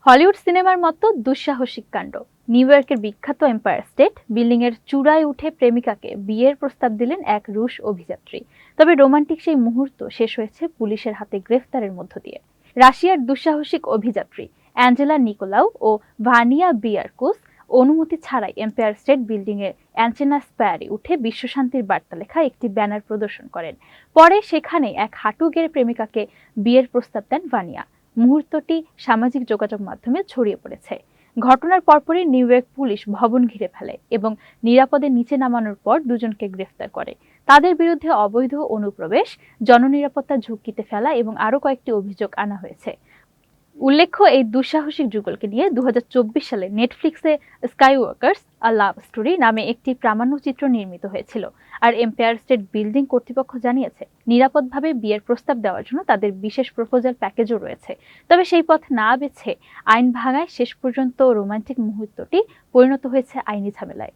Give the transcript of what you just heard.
Hollywood সিনেমার মতো দুঃসাহসিক কাণ্ড। নিউ ইয়র্কের বিখ্যাত এম্পায়ার স্টেট বিল্ডিং এর চূড়ায় উঠে প্রেমিকাকে বিয়ের প্রস্তাব দিলেন এক রুশ অভিযাত্রী। তবে রোমান্টিক সেই মুহূর্ত শেষ হয়েছে পুলিশের হাতে গ্রেফতারের মধ্য দিয়ে। রাশিয়ার দুঃসাহসিক অভিযাত্রী অ্যাঞ্জেলা নিকোলাউ ও ভানিয়া বিয়ারকুস অনুমতি ছাড়াই এম্পায়ার স্টেট বিল্ডিং এর অ্যাঞ্চেনা স্প্যারে উঠে বিশ্বশান্তির বার্তা লেখা একটি ব্যানার প্রদর্শন করেন। পরে সেখানে এক হাঁটু গেড়ে প্রেমিকাকে বিয়ের প্রস্তাব দেন ভানিয়া। মুহূর্তটি সামাজিক যোগাযোগ মাধ্যমে ছড়িয়ে পড়েছে। ঘটনার পরপরই নিউ ইয়র্ক পুলিশ ভবন ঘিরে ফেলে এবং নিরাপদে নিচে নামানোর পর দুজনকে গ্রেফতার করে। তাদের বিরুদ্ধে অবৈধ অনুপ্রবেশ, জননিরাপত্তা ঝুঁকিতে ফেলা এবং আরও কয়েকটি অভিযোগ আনা হয়েছে। উল্লেখ্য, এই দুঃসাহসিক যুগলকে নিয়ে 2024 সালে নেটফ্লিক্সে স্কাইওয়াকার্স আ লাভ স্টোরি নামে একটি প্রামাণ্যচিত্র নির্মিত হয়েছিল। আর এম্পায়ার স্টেট বিল্ডিং কর্তৃপক্ষ জানিয়েছে, নিরাপদভাবে বিয়ের প্রস্তাব দেওয়ার জন্য তাদের বিশেষ প্রপোজাল প্যাকেজও রয়েছে। তবে সেই পথ না বেছে আইন ভাঙায় শেষ পর্যন্ত রোমান্টিক মুহূর্তটি পরিণত হয়েছে আইনি ঝামেলায়।